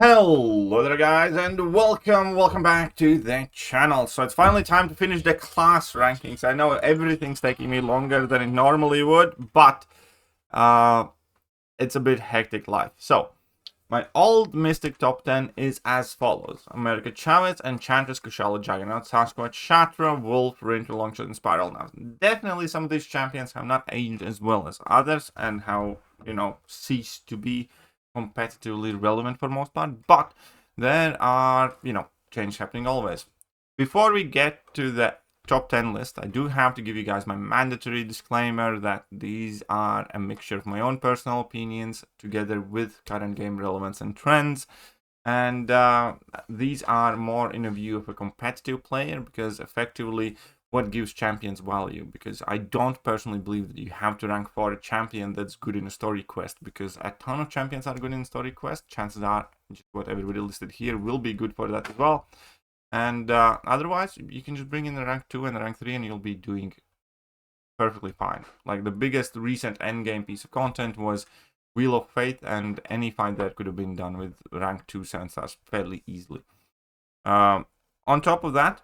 Hello there guys, and welcome back to the channel. So it's finally time to finish the class rankings. I know everything's taking me longer than it normally would, but it's a bit hectic life. So my old Mystic top 10 is as follows: America Chavez, Enchantress, Kushala, Juggernaut, Sasquatch, Shatra, Wolf, Ranger, Longshot, and Spiral. Now, definitely some of these champions have not aged as well as others and have, ceased to be competitively relevant for most part, but there are, change happening always. Before we get to the top 10 list, I do have to give you guys my mandatory disclaimer that these are a mixture of my own personal opinions together with current game relevance and trends. And these are more in a view of a competitive player, because effectively what gives champions value, because I don't personally believe that you have to rank for a champion that's good in a story quest, because a ton of champions are good in story quest. Chances are just what everybody listed here will be good for that as well. And otherwise, you can just bring in the rank 2 and the rank 3 and you'll be doing perfectly fine. Like, the biggest recent endgame piece of content was Wheel of Fate, and any fight that could have been done with rank 2 7 stars fairly easily. On top of that,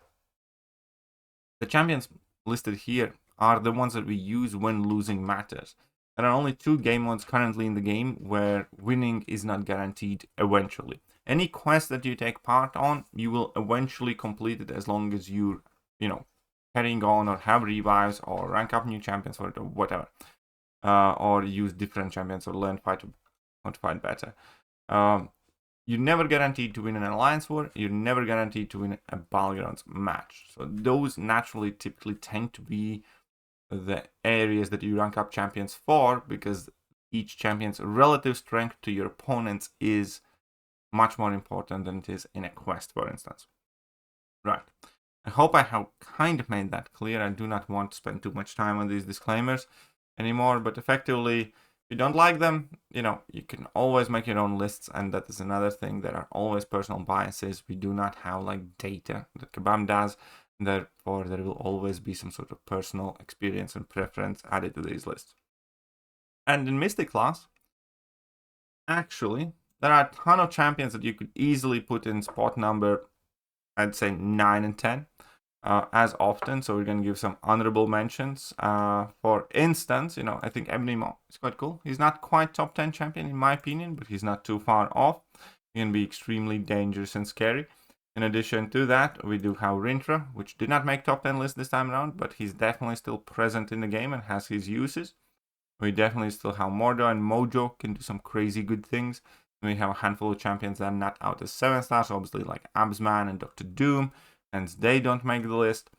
the champions listed here are the ones that we use when losing matters. There are only 2 game modes currently in the game where winning is not guaranteed eventually. Any quest that you take part on, you will eventually complete it as long as you're, carrying on or have revives or rank up new champions or whatever. Or use different champions or learn how to fight better. You're never guaranteed to win an alliance war. You're never guaranteed to win a battlegrounds match. So those naturally typically tend to be the areas that you rank up champions for, because each champion's relative strength to your opponents is much more important than it is in a quest, for instance. Right. I hope I have kind of made that clear. I do not want to spend too much time on these disclaimers anymore, but effectively, if you don't like them, you can always make your own lists, and that is another thing. There are always personal biases. We do not have like data that Kabam does, therefore there will always be some sort of personal experience and preference added to these lists. And in Mystic class, actually, there are a ton of champions that you could easily put in spot number, I'd say 9 and 10. As often, so we're going to give some honorable mentions. For instance, I think Ebony Maw is quite cool. He's not quite top 10 champion in my opinion, but he's not too far off. He can be extremely dangerous and scary. In addition to that, we do have Rintra, which did not make top 10 list this time around, but he's definitely still present in the game and has his uses. We definitely still have Mordo, and Mojo can do some crazy good things. We have a handful of champions that are not out as 7 stars, obviously, like Absman and Dr. Doom. Hence, they don't make the list.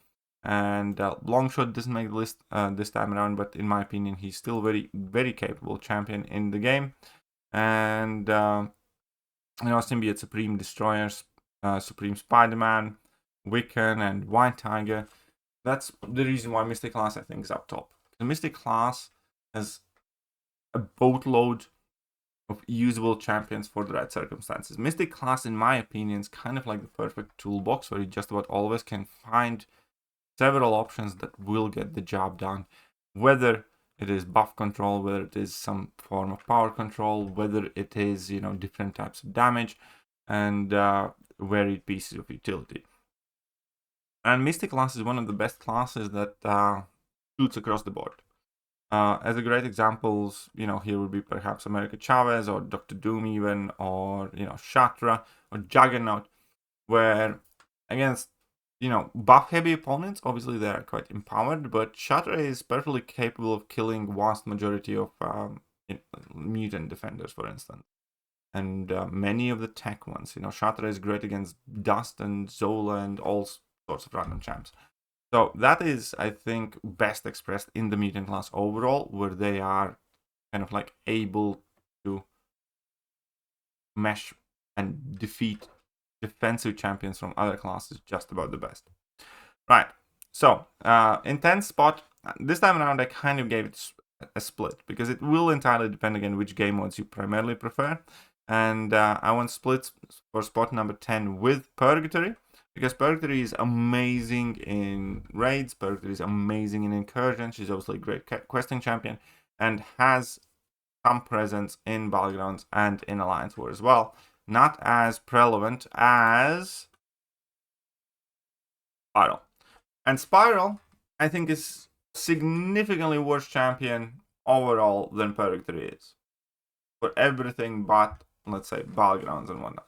And Longshot doesn't make the list this time around, but in my opinion, he's still very, very capable champion in the game. And, Symbiote, Supreme Destroyer, Supreme Spider-Man, Wiccan, and White Tiger. That's the reason why Mystic class, I think, is up top. The Mystic class has a boatload of usable champions for the right circumstances. Mystic class, in my opinion, is kind of like the perfect toolbox where you just about always can find several options that will get the job done. Whether it is buff control, whether it is some form of power control, whether it is, different types of damage, and varied pieces of utility. And Mystic class is one of the best classes that shoots across the board. As a great examples, here would be perhaps America Chavez or Dr. Doom even, or, Shatra or Juggernaut, where against, buff-heavy opponents, obviously they are quite empowered, but Shatra is perfectly capable of killing vast majority of mutant defenders, for instance. And many of the tech ones, Shatra is great against Dust and Zola and all sorts of random champs. So that is, I think, best expressed in the mutant class overall, where they are kind of like able to mesh and defeat defensive champions from other classes just about the best. Right, so in 10th spot, this time around I kind of gave it a split, because it will entirely depend again which game modes you primarily prefer. And I want splits for spot number 10 with Purgatory, because Purgatory is amazing in raids, Purgatory is amazing in incursions. She's obviously a great questing champion and has some presence in Battlegrounds and in Alliance War as well. not as prevalent as Spiral. And Spiral, I think, is significantly worse champion overall than Purgatory is. For everything but, let's say, battlegrounds and whatnot.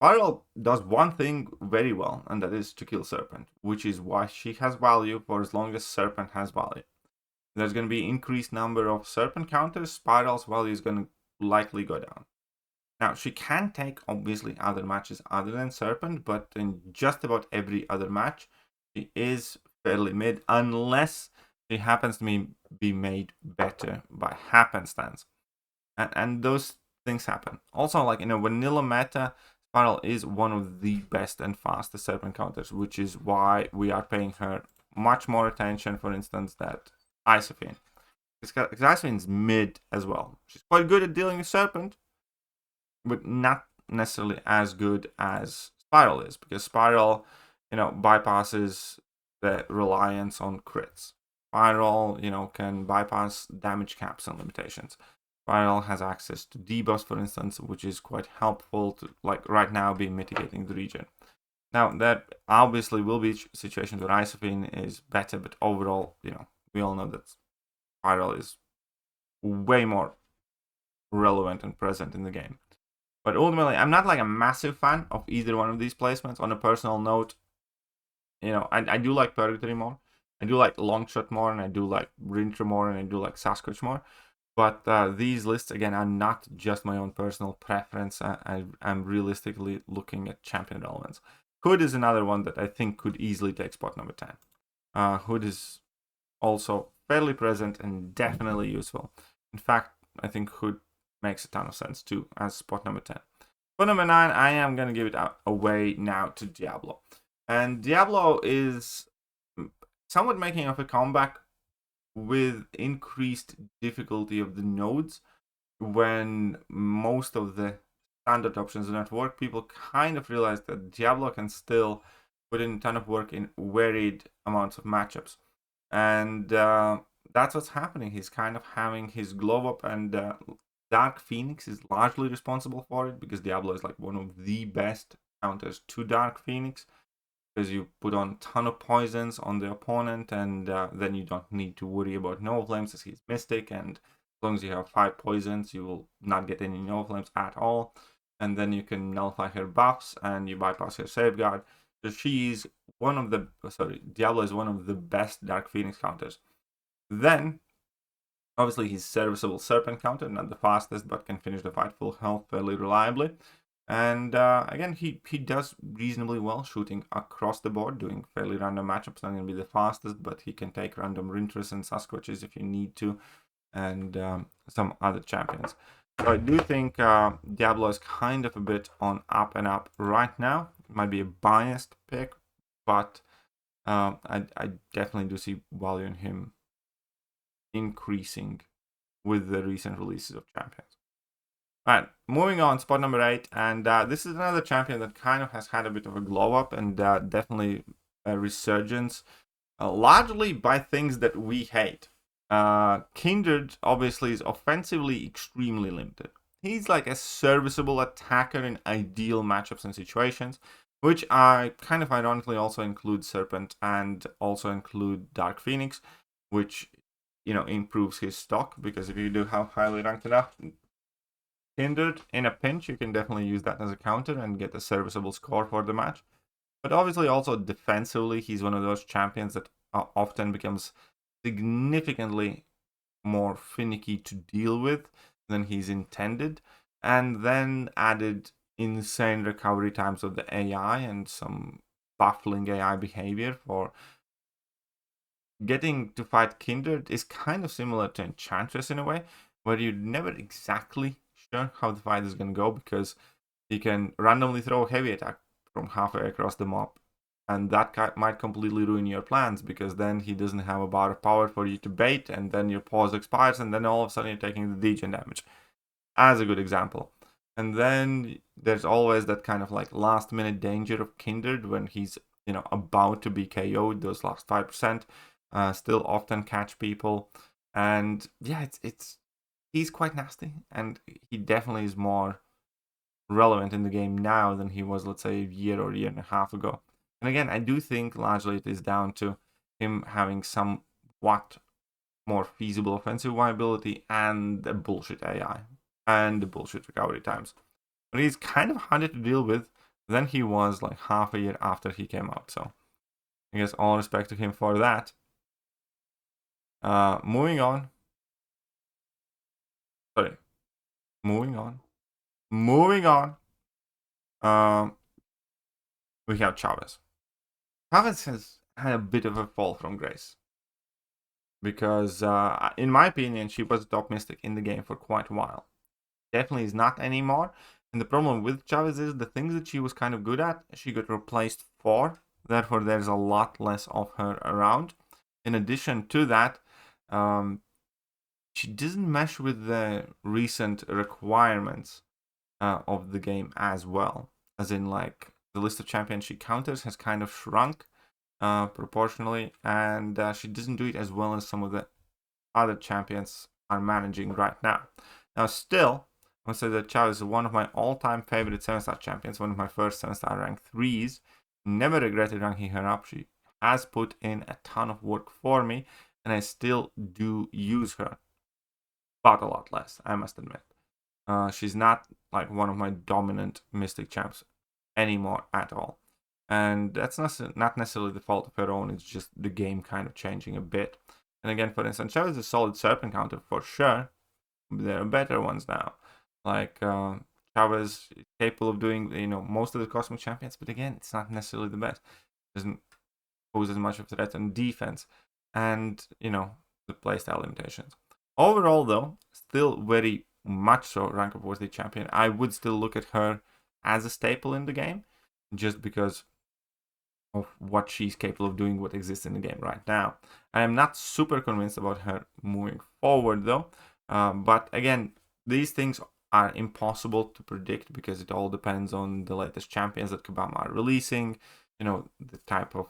Spiral does one thing very well, and that is to kill Serpent, which is why she has value for as long as Serpent has value. There's going to be increased number of Serpent counters, Spiral's value is going to likely go down. Now, she can take, obviously, other matches other than Serpent, but in just about every other match, she is fairly mid, unless she happens to be made better by happenstance. And those things happen. Also, like in a vanilla meta, Spiral is one of the best and fastest Serpent counters, which is why we are paying her much more attention, for instance, that Isophine. Because Isophine's mid as well. She's quite good at dealing with Serpent, but not necessarily as good as Spiral is, because Spiral, bypasses the reliance on crits. Spiral, can bypass damage caps and limitations. Spiral has access to debuffs, for instance, which is quite helpful to, like, right now be mitigating the region. Now, that obviously will be situations where Isophine is better, but overall, we all know that Spiral is way more relevant and present in the game. But ultimately, I'm not like a massive fan of either one of these placements. On a personal note, I do like Purgatory more. I do like Longshot more, and I do like Rintra more, and I do like Sasquatch more. But these lists, again, are not just my own personal preference. I'm realistically looking at champion relevance. Hood is another one that I think could easily take spot number 10. Hood is also fairly present and definitely useful. In fact, I think Hood makes a ton of sense too as spot number 10. Spot number 9, I am going to give it away now to Diablo. And Diablo is somewhat making of a comeback with increased difficulty of the nodes. When most of the standard options do not work, people kind of realize that Diablo can still put in a ton of work in varied amounts of matchups. And that's what's happening. He's kind of having his glow up, and Dark Phoenix is largely responsible for it, because Diablo is like one of the best counters to Dark Phoenix, because you put on a ton of poisons on the opponent, and then you don't need to worry about Nova Flames, as he's Mystic, and as long as you have 5 poisons, you will not get any Nova Flames at all, and then you can nullify her buffs, and you bypass her Safeguard. So Diablo is one of the best Dark Phoenix counters. Then, obviously, he's serviceable Serpent counter, not the fastest, but can finish the fight full health fairly reliably. And again, he does reasonably well shooting across the board, doing fairly random matchups. Not going to be the fastest, but he can take random Rintras and Sasquatches if you need to, and some other champions. So I do think Diablo is kind of a bit on up and up right now. It might be a biased pick, but I definitely do see value in him increasing with the recent releases of champions. Alright, moving on, spot number 8, and this is another champion that kind of has had a bit of a glow up, and definitely a resurgence, largely by things that we hate. Kindred obviously is offensively extremely limited. He's like a serviceable attacker in ideal matchups and situations, which I kind of ironically also include Serpent and also include Dark Phoenix, which improves his stock, because if you do have highly ranked enough Kindred in a pinch, you can definitely use that as a counter and get a serviceable score for the match. But obviously also defensively, he's one of those champions that often becomes significantly more finicky to deal with than he's intended, and then added insane recovery times of the AI and some baffling AI behavior for getting to fight Kindred is kind of similar to Enchantress in a way, where you're never exactly sure how the fight is going to go, because he can randomly throw a heavy attack from halfway across the map, and that might completely ruin your plans, because then he doesn't have a bar of power for you to bait, and then your pause expires, and then all of a sudden you're taking the degen damage, as a good example. And then there's always that kind of like last minute danger of Kindred when he's about to be KO'd, those last 5%, still often catch people, and yeah, he's quite nasty, and he definitely is more relevant in the game now than he was, let's say, a year or a year and a half ago. And again, I do think largely it is down to him having somewhat more feasible offensive viability and the bullshit AI and the bullshit recovery times. But he's kind of harder to deal with than he was like half a year after he came out. So I guess all respect to him for that. Moving on. Sorry. Moving on. We have Chavez. Chavez has had a bit of a fall from grace. Because, in my opinion, she was a top mystic in the game for quite a while. Definitely is not anymore. And the problem with Chavez is the things that she was kind of good at, she got replaced for. Therefore, there's a lot less of her around. In addition to that, she doesn't mesh with the recent requirements of the game as well. As in, like, the list of champions she counters has kind of shrunk proportionally, and she doesn't do it as well as some of the other champions are managing right now. Now, still, I would say that Chavez is one of my all-time favorite 7-star champions, one of my first 7-star rank 3s. Never regretted ranking her up. She has put in a ton of work for me, and I still do use her. But a lot less, I must admit. She's not like one of my dominant Mystic champs anymore at all. And that's not necessarily the fault of her own, it's just the game kind of changing a bit. And again, for instance, Chavez is a solid Serpent counter for sure. There are better ones now. Like Chavez is capable of doing, most of the Cosmic Champions, but again, it's not necessarily the best. It doesn't pose as much of a threat on defense and, the playstyle limitations. Overall, though, still very much so rank up worthy champion. I would still look at her as a staple in the game, just because of what she's capable of doing, what exists in the game right now. I am not super convinced about her moving forward, though. But again, these things are impossible to predict because it all depends on the latest champions that Kabama are releasing, the type of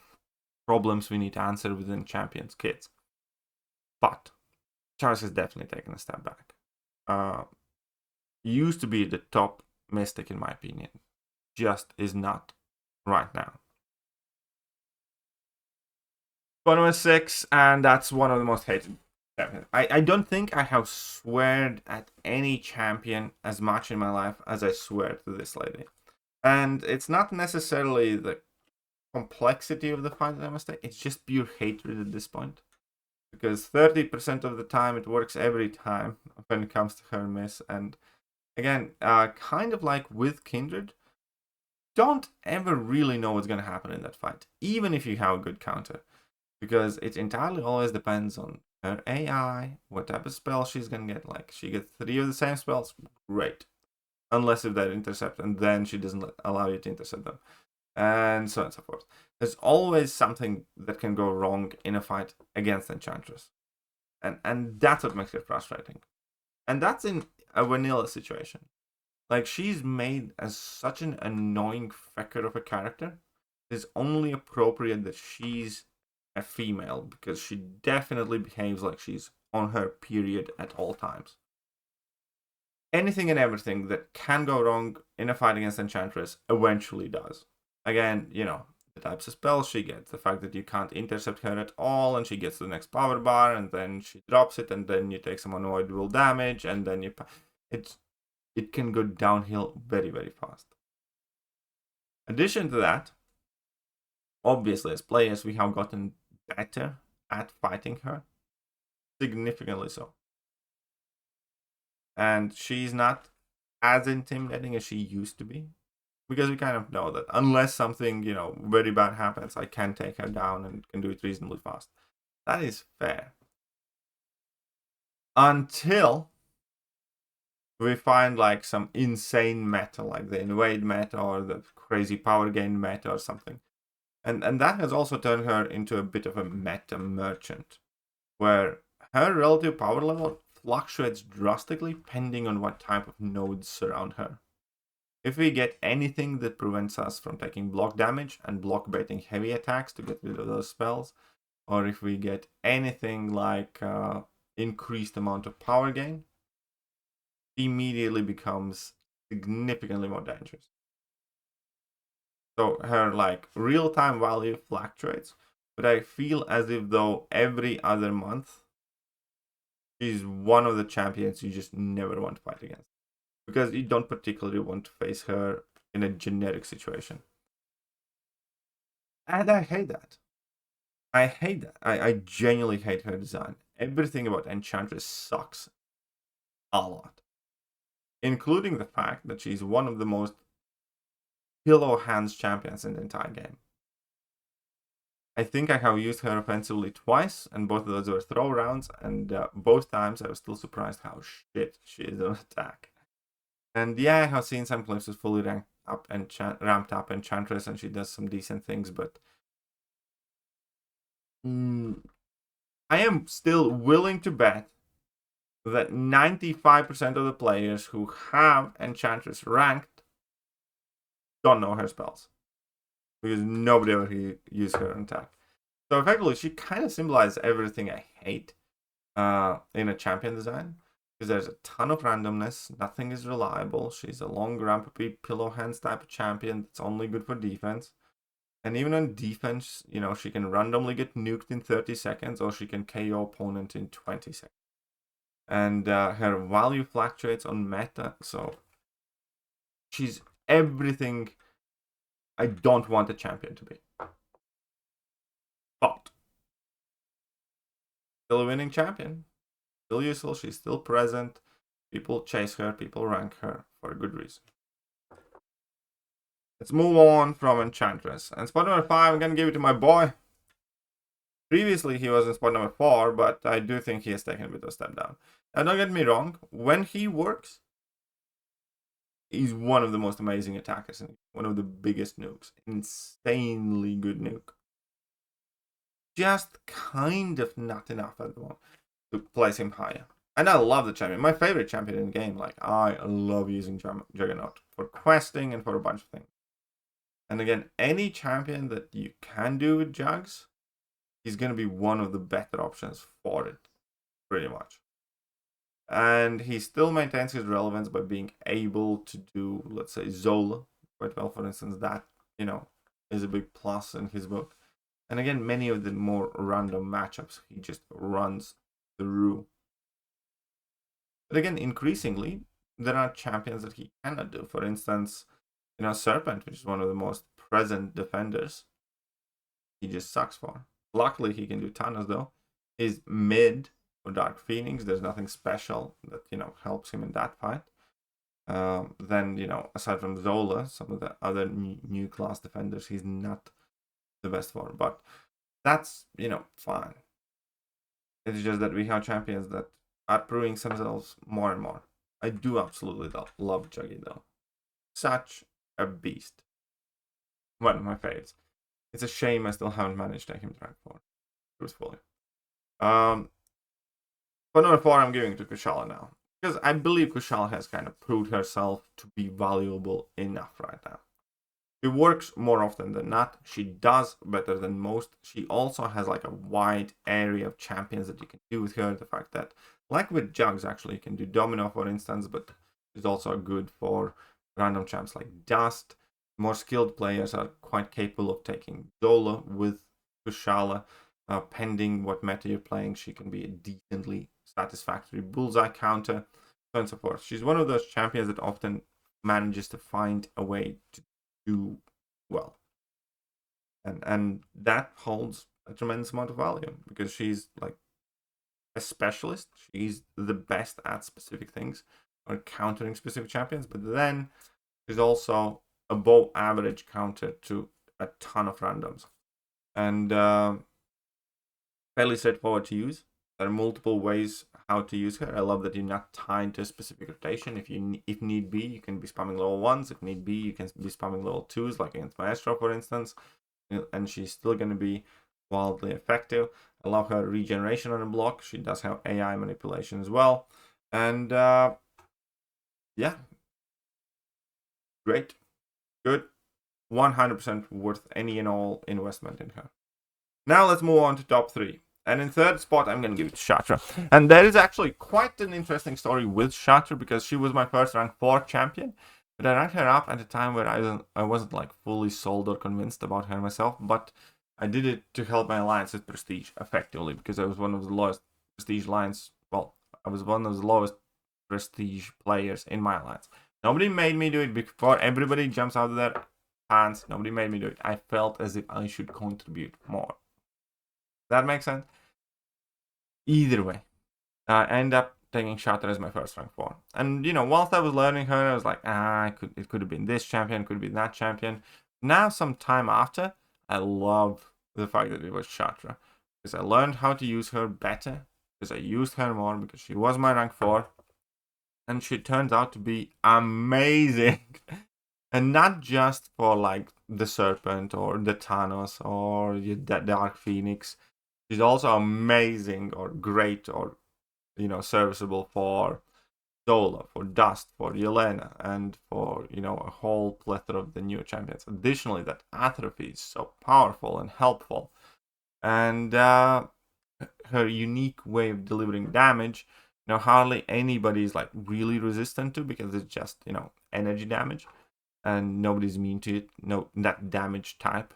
problems we need to answer within champions kits. But Charles has definitely taken a step back. Used to be the top mystic in my opinion, just is not right now. Number 6, and that's one of the most hated champions. I don't think I have sweared at any champion as much in my life as I swear to this lady. And it's not necessarily the complexity of the fight that I must take, it's just pure hatred at this point. Because 30% of the time it works every time when it comes to her miss. And again, kind of like with Kindred, don't ever really know what's going to happen in that fight, even if you have a good counter. Because it entirely always depends on her AI, what type of spell she's going to get. Like, she gets 3 of the same spells, great. Unless if they're intercept, and then she doesn't allow you to intercept them. And so on and so forth. There's always something that can go wrong in a fight against Enchantress. And that's what makes it frustrating. And that's in a vanilla situation. Like, she's made as such an annoying fecker of a character. It's only appropriate that she's a female, because she definitely behaves like she's on her period at all times. Anything and everything that can go wrong in a fight against Enchantress eventually does. Again, the types of spells she gets, the fact that you can't intercept her at all, and she gets the next power bar, and then she drops it, and then you take some unavoidable damage, and then it can go downhill very, very fast. In addition to that, obviously, as players, we have gotten better at fighting her. Significantly so. And she's not as intimidating as she used to be. Because we kind of know that unless something, very bad happens, I can take her down and can do it reasonably fast. That is fair. Until we find like some insane meta, like the invade meta or the crazy power gain meta or something. And that has also turned her into a bit of a meta merchant, where her relative power level fluctuates drastically depending on what type of nodes surround her. If we get anything that prevents us from taking block damage and block baiting heavy attacks to get rid of those spells, or if we get anything like increased amount of power gain, immediately becomes significantly more dangerous. So her like real-time value fluctuates, but I feel as if though every other month she's one of the champions you just never want to fight against, because you don't particularly want to face her in a generic situation. And I hate that. I hate that. I genuinely hate her design. Everything about Enchantress sucks a lot, including the fact that she's one of the most pillow hands champions in the entire game. I think I have used her offensively twice, and both of those were throw rounds, and both times I was still surprised how shit she is on attack. And yeah, I have seen some clips with fully ramped up Enchantress, and she does some decent things, but I am still willing to bet that 95% of the players who have Enchantress ranked don't know her spells, because nobody ever used her on attack. So effectively, she kind of symbolizes everything I hate in a champion design, because there's a ton of randomness, nothing is reliable. She's a long ramp pillow hands type of champion that's only good for defense. And even on defense, you know, she can randomly get nuked in 30 seconds, or she can KO opponent in 20 seconds. And her value fluctuates on meta, so she's everything I don't want a champion to be. But still a winning champion, still useful, she's still present. People chase her, people rank her for a good reason. Let's move on from Enchantress. And spot number 5, I'm going to give it to my boy. Previously, he was in spot number 4, but I do think he has taken a bit of a step down. Now, don't get me wrong, when he works, he's one of the most amazing attackers, and one of the biggest nukes. Insanely good nuke. Just kind of not enough at the moment to place him higher. And I love the champion. My favorite champion in the game. Like, I love using Juggernaut for questing and for a bunch of things. And again, any champion that you can do with Jugs, he's going to be one of the better options for it, pretty much. And he still maintains his relevance by being able to do, let's say, Zola quite well, for instance. That, you know, is a big plus in his book. And again, many of the more random matchups, he just runs through. But again, increasingly, there are champions that he cannot do. For instance, you know, Serpent, which is one of the most present defenders, he just sucks for. Luckily, he can do Thanos, though. He's mid for Dark Phoenix. There's nothing special that, you know, helps him in that fight. Then, you know, aside from Zola, some of the other new class defenders, he's not the best for. But that's, you know, fine. It's just that we have champions that are proving themselves more and more. I do absolutely love Juggy, though. Such a beast. One of my favorites. It's a shame I still haven't managed to take him to rank 4. Truthfully. For number 4, I'm giving it to Kushala now. Because I believe Kushala has kind of proved herself to be valuable enough right now. She works more often than not. She does better than most. She also has like a wide area of champions that you can do with her. The fact that, like with Jugs, actually, you can do Domino, for instance, but she's also good for random champs like Dust. More skilled players are quite capable of taking Zola with Kushala. Pending what meta you're playing, she can be a decently satisfactory bullseye counter, so on and so forth. She's one of those champions that often manages to find a way to do well. And that holds a tremendous amount of value, because she's like a specialist. She's the best at specific things, or countering specific champions, but then she's also above average counter to a ton of randoms. And fairly straightforward to use. There are multiple ways how to use her. I love that you're not tied to a specific rotation. If need be, you can be spamming level 1s. If need be, you can be spamming level 2s, like against Maestro, for instance. And she's still going to be wildly effective. I love her regeneration on the block. She does have AI manipulation as well. And yeah, great, good, 100% worth any and all investment in her. Now let's move on to top 3. And in third spot, I'm going to give it to Shatra. And there is actually quite an interesting story with Shatra, because she was my first rank 4 champion. But I ranked her up at a time where I wasn't like fully sold or convinced about her myself, but I did it to help my alliance with prestige effectively, because I was one of the lowest prestige lines. Well, I was one of the lowest prestige players in my alliance. Nobody made me do it. Before everybody jumps out of their pants, nobody made me do it. I felt as if I should contribute more. That makes sense? Either way, I end up taking Shatra as my first rank 4. And, you know, whilst I was learning her, I was like, it could have been this champion, could have been that champion. Now, some time after, I love the fact that it was Shatra, because I learned how to use her better, because I used her more, because she was my rank 4, and she turns out to be amazing. And not just for, like, the Serpent, or the Thanos, or the Dark Phoenix. She's also amazing, or great, or, you know, serviceable for Zola, for Dust, for Yelena, and for, you know, a whole plethora of the new champions. Additionally, that Atrophy is so powerful and helpful. And her unique way of delivering damage, you know, hardly anybody is like really resistant to, because it's just, you know, energy damage, and nobody's immune to it. No, that damage type.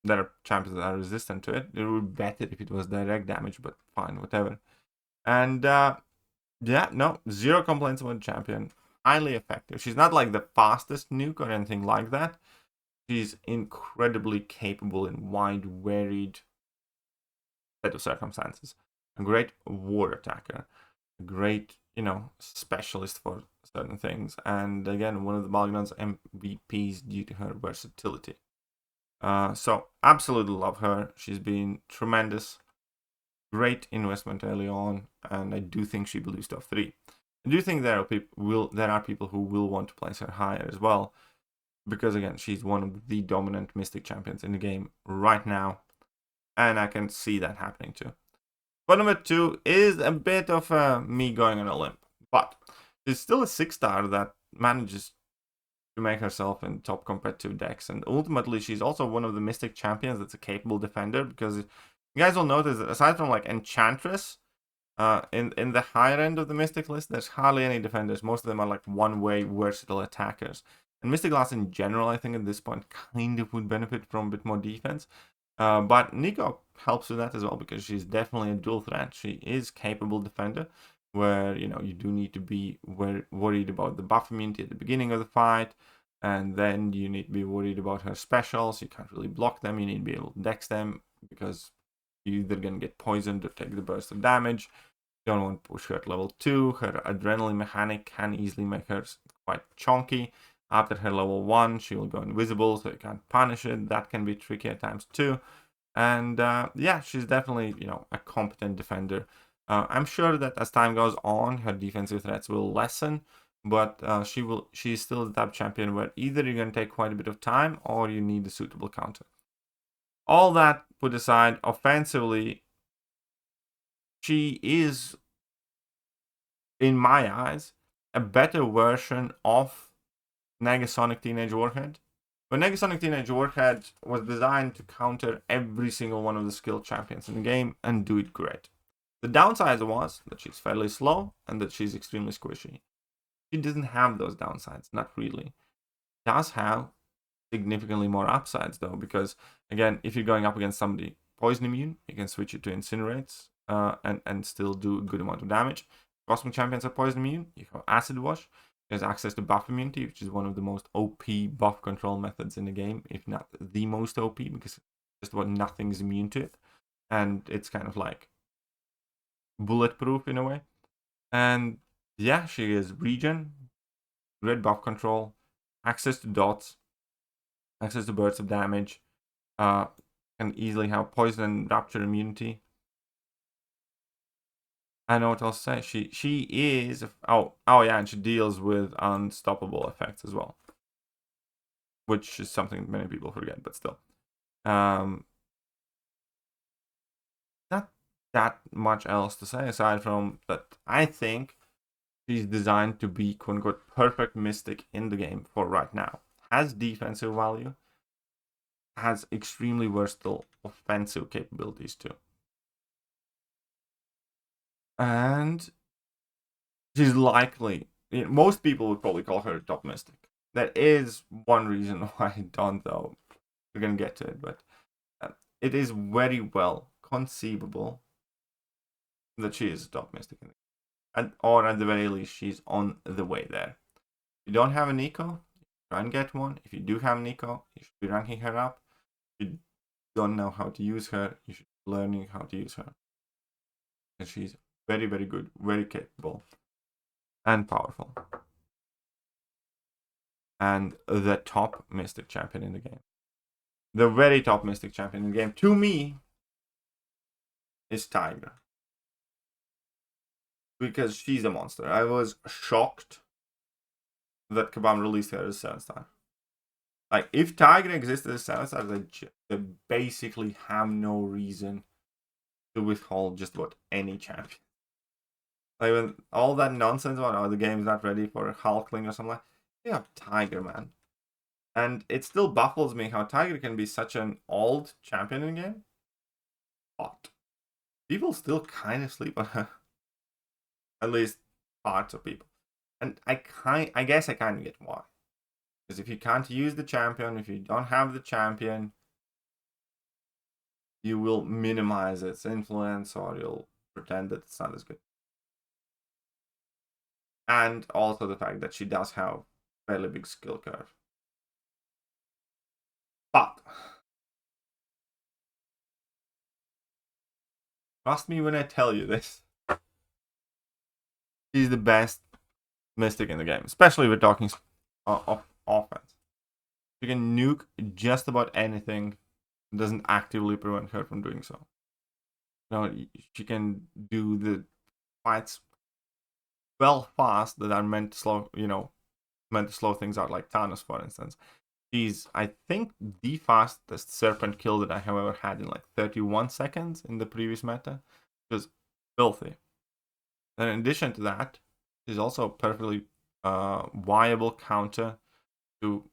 There are champions that are resistant to it. It would be better if it was direct damage, but fine, whatever. And yeah, no, zero complaints about the champion. Highly effective. She's not like the fastest nuke or anything like that. She's incredibly capable in wide, varied set of circumstances. A great war attacker. A great, you know, specialist for certain things. And again, one of the Balgnon's MVPs due to her versatility. So, absolutely love her. She's been tremendous. Great investment early on, and I do think she will lose top 3. I do think there are people who will want to place her higher as well, because again, she's one of the dominant Mystic champions in the game right now, and I can see that happening too. But number 2 is a bit of me going on a limb, but she's still a 6-star that manages to make herself in top competitive decks, and ultimately she's also one of the Mystic champions that's a capable defender, because you guys will notice that aside from like Enchantress, in the higher end of the Mystic list, there's hardly any defenders. Most of them are like one-way versatile attackers. And Mystic class in general, I think at this point, kind of would benefit from a bit more defense. But Nico helps with that as well, because she's definitely a dual threat. She is capable defender, where, you know, you do need to be worried about the buff immunity at the beginning of the fight, and then you need to be worried about her specials. You can't really block them. You need to be able to dex them, because you're either going to get poisoned or take the burst of damage. You don't want to push her at level 2. Her adrenaline mechanic can easily make her quite chunky. After her level 1, she will go invisible, so you can't punish it. That can be tricky at times too. And yeah, she's definitely, you know, a competent defender. I'm sure that as time goes on, her defensive threats will lessen, but she's still the type champion where either you're going to take quite a bit of time, or you need a suitable counter. All that put aside, offensively, she is, in my eyes, a better version of Negasonic Teenage Warhead. But Negasonic Teenage Warhead was designed to counter every single one of the skilled champions in the game and do it great. The downside was that she's fairly slow and that she's extremely squishy. She doesn't have those downsides, not really. She does have significantly more upsides though, because again, if you're going up against somebody poison immune, you can switch it to Incinerates and still do a good amount of damage. Cosmic champions are poison immune. You have Acid Wash. There's access to buff immunity, which is one of the most OP buff control methods in the game, if not the most OP, because just about nothing is immune to it. And it's kind of like bulletproof in a way. And yeah, she is regen, great buff control, access to dots, access to bursts of damage, can easily have poison and rapture immunity. I know what else to say. She is oh yeah, and she deals with unstoppable effects as well, which is something many people forget, but still, not that much else to say aside from that. I think she's designed to be quote unquote perfect Mystic in the game for right now. Has defensive value, has extremely versatile offensive capabilities too. And she's likely most people would probably call her a top mystic. That is one reason why I don't, though. We're gonna get to it, but it is very well conceivable that she is a top mystic, or at the very least, she's on the way there. If you don't have a Nico, try and get one. If you do have Nico, you should be ranking her up. If you don't know how to use her, you should be learning how to use her. And she's very, very good, very capable, and powerful. And the top Mystic champion in the game. The very top Mystic champion in the game, to me, is Thekiryu. Because she's a monster. I was shocked that Kabam released her as 7-star. Like, if Thekiryu existed as 7-star, they basically have no reason to withhold just about any champion. Like, when all that nonsense about, oh, the game's not ready for a Hulkling or something like that, you have Thekiryu, man. And it still baffles me how Thekiryu can be such an old champion in the game. But people still kind of sleep on her. At least parts of people. And I guess I kind of get why. Because if you can't use the champion, if you don't have the champion, you will minimize its influence, or you'll pretend that it's not as good. And also the fact that she does have a fairly big skill curve. But trust me when I tell you this. She's the best Mystic in the game, especially if we're talking offense. She can nuke just about anything. It doesn't actively prevent her from doing so. You know, she can do the fights well fast that are meant to slow, meant to slow things out, like Thanos, for instance. She's, I think, the fastest serpent kill that I have ever had in like 31 seconds in the previous meta. It was filthy. And in addition to that, she's also a perfectly viable counter to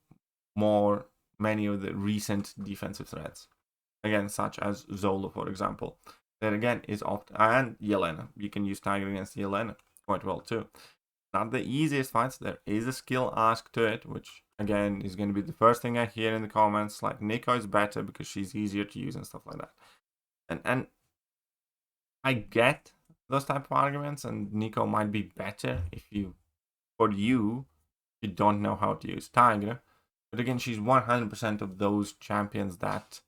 many of the recent defensive threats. Again, such as Zola, for example. That again is often, and Yelena. You can use Thekiryu against Yelena quite well too. Not the easiest fights. There is a skill ask to it, which again is going to be the first thing I hear in the comments. Like, Nico is better because she's easier to use and stuff like that. And I get those type of arguments, and Nico might be better if you don't know how to use Thekiryu. But again, she's 100% of those champions that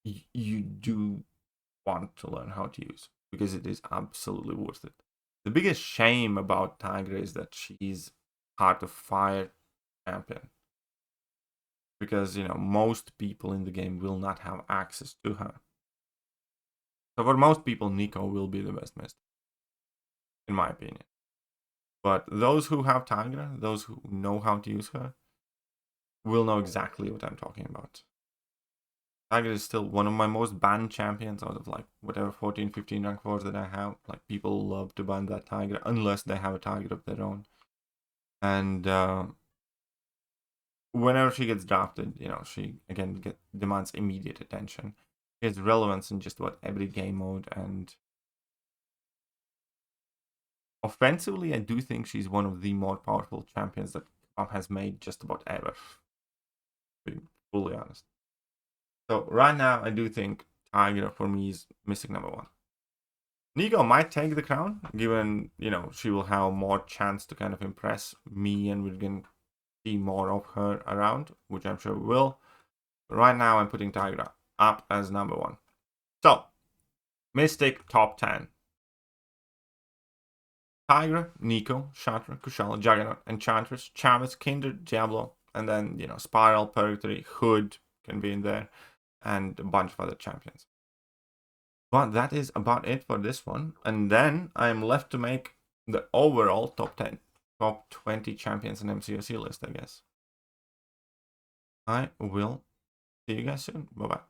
you do want to learn how to use, because it is absolutely worth it. The biggest shame about Thekiryu is that she's hard to fire champion, because most people in the game will not have access to her. So for most people, Nico will be the best Mystic, in my opinion. But those who have Thekiryu, those who know how to use her, will know exactly what I'm talking about. Thekiryu is still one of my most banned champions out of like whatever 14, 15 rank 4s that I have. Like, people love to ban that Thekiryu unless they have a Thekiryu of their own. And whenever she gets drafted, she again demands immediate attention. She has relevance in just about every game mode, and offensively, I do think she's one of the more powerful champions that Capcom has made just about ever. To be fully honest. So right now, I do think Thekiryu for me is Mystic number 1. Nico might take the crown, given she will have more chance to kind of impress me, and we're gonna see more of her around, which I'm sure we will. But right now, I'm putting Thekiryu up as number 1. So, Mystic top 10. Thekiryu, Nico, Shatra, Kushala, Jughead, Enchantress, Chavez, Kindred, Diablo, and then, Spiral, Purgatory, Hood can be in there, and a bunch of other champions. But that is about it for this one. And then I'm left to make the overall top 20 champions in MCOC list, I guess. I will see you guys soon. Bye-bye.